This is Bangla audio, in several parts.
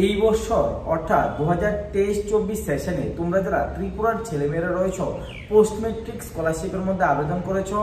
এই বছর অর্থাৎ 2023-24 সেশনে তোমরা যারা ত্রিপুরার ছেলেমেয়েরা রয়েছ পোস্ট ম্যাট্রিক স্কলারশিপের মধ্যে আবেদন করেছো,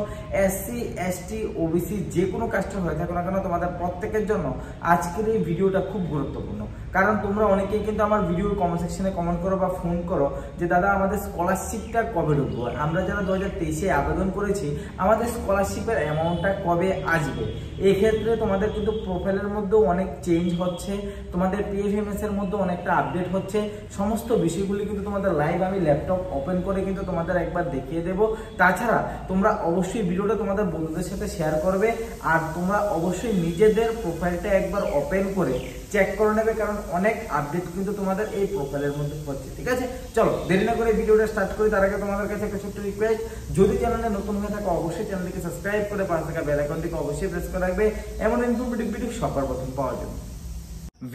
এসসি এসটি ওবিসি যে কোনো কাস্টের হয়ে থাকো না কেন, তোমাদের প্রত্যেকের জন্য আজকের এই ভিডিওটা খুব গুরুত্বপূর্ণ। কারণ তোমরা অনেকেই কিন্তু আমার ভিডিওর কমেন্ট সেকশনে কমেন্ট করো বা ফোন করো যে দাদা আমাদের স্কলারশিপটা কবে ঢুকবো, আমরা যারা 2023-এ আবেদন করেছি আমাদের স্কলারশিপের অ্যামাউন্টটা কবে আসবে। এক্ষেত্রে তোমাদের কিন্তু প্রোফাইলের মধ্যেও অনেক চেঞ্জ হচ্ছে, তোমাদের পিএফএমএস এর মধ্যে অনেকটা আপডেট হচ্ছে। সমস্ত বিষয়গুলি কিন্তু তোমাদের লাইভ আমি ল্যাপটপ ওপেন করে কিন্তু তোমাদের একবার দেখিয়ে দেবো। তাছাড়া তোমরা অবশ্যই ভিডিওটা তোমাদের বন্ধুদের সাথে শেয়ার করবে, আর তোমরা অবশ্যই নিজেদের প্রোফাইলটা একবার ওপেন করে চেক করে নেবে, কারণ অনেক আপডেট কিন্তু তোমাদের এই প্রোফাইলের মধ্যে হচ্ছে। ঠিক আছে, চলো দেরি না করে ভিডিওটা স্টার্ট করি। তার আগে তোমাদের কাছে একটা ছোট্ট রিকোয়েস্ট, যদি চ্যানেলে নতুন হয়ে থাকো অবশ্যই চ্যানেলটিকে সাবস্ক্রাইব করে পাশে থাকা বেল আইকনটিকে অবশ্যই প্রেস করে রাখবে এমন ইনফরমেটিভ ভিডিও সবার প্রথম পাওয়ার জন্য।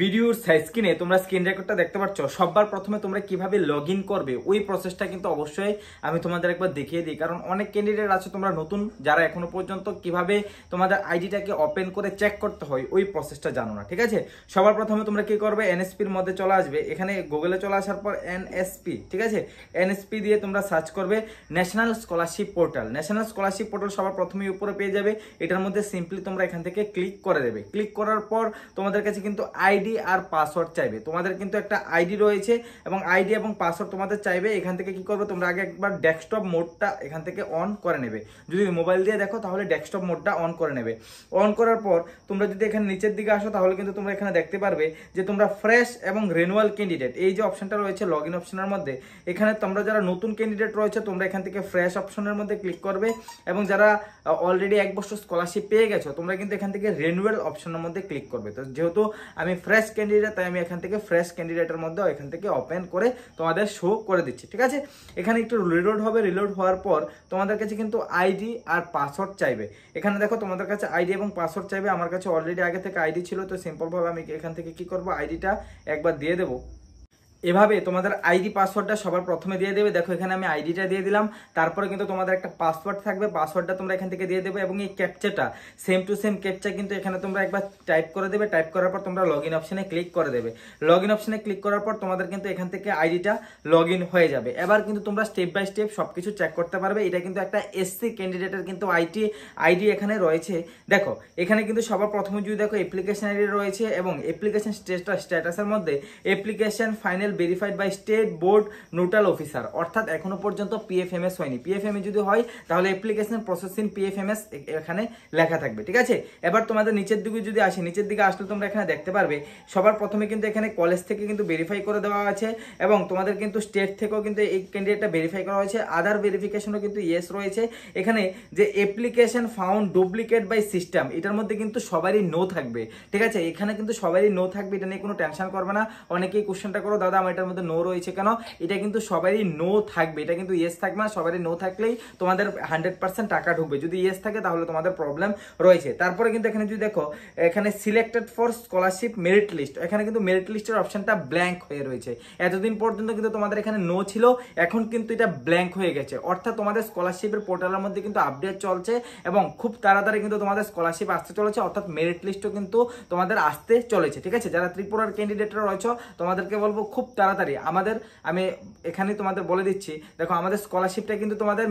ভিডিওর স্ক্রিনে তোমরা স্ক্রিন রেকর্ডটা দেখতে পাচ্ছ। সবার প্রথমে তোমরা কিভাবে লগ ইন করবে ওই প্রসেসটা কিন্তু অবশ্যই আমি তোমাদের একবার দেখিয়ে দিই, কারণ অনেক ক্যান্ডিডেট আছে তোমরা নতুন যারা এখনো পর্যন্ত কিভাবে তোমাদের আইডিটাকে ওপেন করে চেক করতে হয় ওই প্রসেসটা জানো না। ঠিক আছে, সবার প্রথমে তোমরা কি করবে, এনএসপির মধ্যে চলে আসবে। এখানে গুগলে চলে আসার পর এনএসপি, ঠিক আছে, এনএসপি দিয়ে তোমরা সার্চ করবে national scholarship portal. National scholarship portal সবার প্রথমে উপরে পেয়ে যাবে। এটার মধ্যে সিম্পলি তোমরা এখান থেকে ক্লিক করে দেবে। ক্লিক করার পর তোমাদের কাছে কিন্তু আইডি আর পাসওয়ার্ড চাইবে। তোমাদের কিন্তু একটা আইডি রয়েছে এবং আইডি এবং পাসওয়ার্ড তোমাদের চাইবে। এখান থেকে কি করবে, তোমরা আগে একবার ডেস্কটপ মোডটা এখান থেকে অন করে নেবে। যদি মোবাইল দিয়ে দেখো তাহলে ডেস্কটপ মোডটা অন করে নেবে। অন করার পর তোমরা যদি এখানে নিচের দিকে আসো তাহলে কিন্তু তোমরা এখানে দেখতে পারবে যে তোমরা ফ্রেশ এবং রিনিউয়াল ক্যান্ডিডেট এই যে অপশনটা রয়েছে লগ ইন অপশনের মধ্যে, এখানে তোমরা যারা নতুন ক্যান্ডিডেট রয়েছে তোমরা এখান থেকে ফ্রেশ অপশনের মধ্যে ক্লিক করবে, এবং যারা অলরেডি 1 বছর স্কলারশিপ পেয়ে গেছো তোমরা কিন্তু এখান থেকে রিনিউয়াল অপশনের মধ্যে ক্লিক করবে। তো যেহেতু আমি ফ্রেশ ক্যান্ডিডেট তাই আমি এখান থেকে ফ্রেশ ক্যান্ডিডেটের মধ্যে এখান থেকে ওপেন করে তোমাদের শো করে দিচ্ছি। ঠিক আছে, এখানে একটু রিলোড হবে। রিলোড হওয়ার পর তোমাদের কাছে কিন্তু আইডি আর পাসওয়ার্ড চাইবে। এখানে দেখো তোমাদের কাছে আইডি এবং পাসওয়ার্ড চাইবে। আমার কাছে অলরেডি আগে থেকে আইডি ছিল, তো সিম্পল ভাবে আমি এখান থেকে কি করব, আইডিটা একবার দিয়ে দেবো। এভাবে তোমাদের আইডি পাসওয়ার্ডটা সবার প্রথমে দিয়ে দেবে। দেখো এখানে আমি আইডিটা দিয়ে দিলাম, তারপরে কিন্তু তোমাদের একটা পাসওয়ার্ড থাকবে, পাসওয়ার্ডটা তোমরা এখান থেকে দিয়ে দেবে, এবং এই ক্যাপচাটা সেম টু সেম ক্যাপচা কিন্তু এখানে তোমরা একবার টাইপ করে দেবে। টাইপ করার পর তোমরা লগ ইন অপশনে ক্লিক করে দেবে। লগ ইন অপশনে ক্লিক করার পর তোমাদের কিন্তু এখান থেকে আইডিটা লগ ইন হয়ে যাবে। এবার কিন্তু তোমরা স্টেপ বাই স্টেপ সবকিছু চেক করতে পারবে। এটা কিন্তু একটা এসসি ক্যান্ডিডেটের কিন্তু আইডি এখানে রয়েছে। দেখো এখানে কিন্তু সবার প্রথমে যদি দেখো অ্যাপ্লিকেশন আইডি রয়েছে, এবং অ্যাপ্লিকেশন স্ট্যাটাসের মধ্যে application final verified by state board nodal officer, অর্থাৎ এখনো পর্যন্ত পিএফএমএস হয়নি। পিএফএমএস যদি হয় তাহলে অ্যাপ্লিকেশন প্রসেসিং পিএফএমএস এখানে লেখা থাকবে। ঠিক আছে, এবার তোমাদের নিচের দিকে যদি আসি, নিচের দিকে আসলে তোমরা এখানে দেখতে পারবে সবার প্রথমে কিন্তু এখানে কলেজ থেকে কিন্তু ভেরিফাই করে দেওয়া আছে, এবং তোমাদের কিন্তু স্টেট থেকেও কিন্তু এই ক্যান্ডিডেটটা ভেরিফাই করা হয়েছে। আদার ভেরিফিকেশনও কিন্তু ইয়েস রয়েছে। এখানে যে application found duplicate by system, এটার মধ্যে কিন্তু সবারই নো থাকবে। ঠিক আছে, এখানে কিন্তু সবারই নো থাকবে, এটা নিয়ে কোনো টেনশন করবে না। অনেকেই কোশ্চেনটা করো দাদা আমার এটার মধ্যে নো রয়েছে কেন, এটা কিন্তু সবারই নো থাকবে, এটা কিন্তু ইয়েস থাকবে না। সবারই নো থাকলেই তোমাদের 100% টাকা ঢুকবে। যদি ইয়েস থাকে তাহলে তোমাদের প্রবলেম রয়েছে। তারপরে কিন্তু এখানে যদি দেখো এখানে selected for scholarship merit list, এখানে কিন্তু মেরিট লিস্টের অপশনটা ব্ল্যাঙ্ক হয়ে রয়েছে। এতদিন পর্যন্ত কিন্তু তোমাদের এখানে নো ছিল, এখন কিন্তু এটা ব্ল্যাঙ্ক হয়ে গেছে। অর্থাৎ তোমাদের স্কলারশিপের পোর্টালের মধ্যে কিন্তু আপডেট চলছে, এবং খুব তাড়াতাড়ি কিন্তু তোমাদের স্কলারশিপ আসতে চলেছে, অর্থাৎ মেরিট লিস্টও কিন্তু তোমাদের আসতে চলেছে। ঠিক আছে, যারা ত্রিপুরার ক্যান্ডিডেটরা রয়েছে তোমাদেরকে বলবো খুব তাড়াতাড়ি আমি এখানে তোমাদের বলে দিচ্ছি। দেখো আমাদের স্কলারশিপটা কিন্তু তোমাদের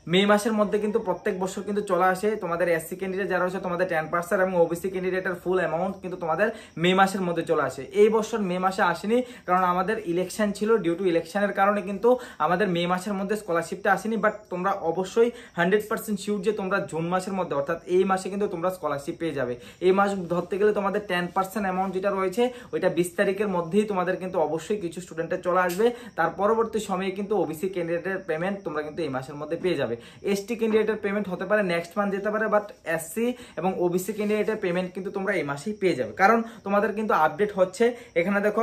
মে মাসের মধ্যে কিন্তু প্রত্যেক বছর কিন্তু চলে আসে। তোমাদের এসসি ক্যান্ডিডেট যারা হচ্ছে তোমাদের 10% এবং ওবিসি ক্যান্ডিডেটের ফুল অ্যামাউন্ট কিন্তু তোমাদের মে মাসের মধ্যে চলে আসে। এই বছর মে মাসে আসেনি, কারণ আমাদের ইলেকশন ছিল। ডিউ টু ইলেকশনের কারণে কিন্তু আমাদের মে মাসের মধ্যে স্কলারশিপটা আসেনি। বাট তোমরা অবশ্যই 100% শিওর যে তোমরা জুন মাসের মধ্যে অর্থাৎ এই মাসে কিন্তু তোমরা স্কলারশিপ পেয়ে যাবে। এই মাস ধরতে গেলে তোমাদের 10% অ্যামাউন্ট যেটা রয়েছে ওইটা 20 তারিখের মধ্যেই তোমাদের কিন্তু অবশ্যই কিছু স্টুডেন্টের চলে আসবে। তার পরবর্তী সময়ে কিন্তু ওবিসি ক্যান্ডিডেটের পেমেন্ট তোমরা কিন্তু এই মাসের মধ্যে পেয়ে যাবে। এসটি ক্যান্ডিডেটের পেমেন্ট হতে পারে নেক্সট মান্থ যেতে পারে, বাট এসসি এবং ওবিসি ক্যান্ডিডেটের পেমেন্ট কিন্তু তোমরা এই মাসেই পেয়ে যাবে, কারণ তোমাদের কিন্তু আপডেট হচ্ছে। এখানে দেখো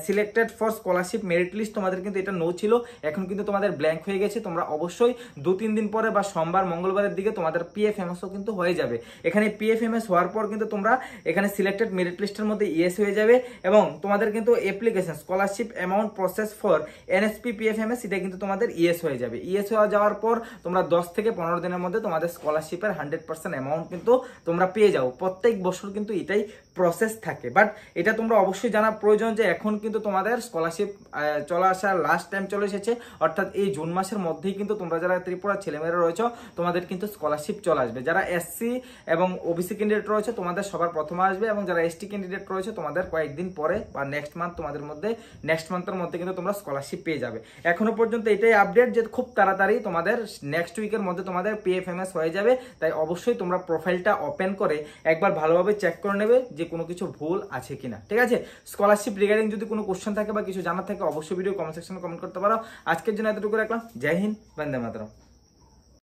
selected for scholarship merit list, তোমাদের কিন্তু এটা নো ছিল, এখন কিন্তু তোমাদের ব্ল্যাঙ্ক হয়ে গেছে। তোমরা অবশ্যই 2-3 দিন পরে বা সোমবার মঙ্গলবারের দিকে তোমাদের পিএফএমএসও কিন্তু হয়ে যাবে। এখানে পিএফএমএস হওয়ার পর কিন্তু তোমরা এখানে সিলেক্টেড মেরিট লিস্টের মধ্যে ইয়েস হয়ে যাবে, এবং তোমাদের কিন্তু application scholarship amount process for NSP PFMS এটা কিন্তু তোমাদের ইয়েস হয়ে যাবে। ইয়েস হয়ে যাওয়ার পর তোমরা 10 থেকে 15 দিনের মধ্যে তোমাদের স্কলারশিপের 100% অ্যামাউন্ট কিন্তু তোমরা পেয়ে যাও। প্রত্যেক বছর কিন্তু এটাই প্রসেস থাকে। বাট এটা তোমরা অবশ্যই জানা প্রয়োজন যে এখন কিন্তু তোমাদের স্কলারশিপ চলে আসার লাস্ট টাইম চলে এসেছে, অর্থাৎ এই জুন মাসের মধ্যেই কিন্তু তোমরা যারা ত্রিপুরার ছেলেমেয়েরা রয়েছে তোমাদের কিন্তু স্কলারশিপ চলে আসবে। যারা এসসি এবং ওবিসি ক্যান্ডিডেট রয়েছে তোমাদের সবার প্রথমে আসবে, এবং যারা এসটি ক্যান্ডিডেট রয়েছে তোমাদের কয়েকদিন পরে বা নেক্সট মান্থের মধ্যে কিন্তু তোমরা স্কলারশিপ পেয়ে যাবে। এখনো পর্যন্ত এটাই আপডেট যে খুব তাড়াতাড়ি তোমাদের নেক্সট উইকের মধ্যে তোমাদের পিএফএমএস হয়ে যাবে। তাই অবশ্যই তোমরা প্রোফাইলটা ওপেন করে একবার ভালোভাবে চেক করে নেবে যে কোনো কিছু ভুল আছে কিনা। ঠিক আছে, স্কলারশিপ রিগার্ডিং যদি কোনো কোশ্চেন থাকে বা কিছু জানার থাকে অবশ্যই ভিডিও কমেন্ট সেকশনে কমেন্ট করতে পারো। আজকের জন্য এতটুকু রাখলাম। জয় হিন্দ, বন্দে মাতরম।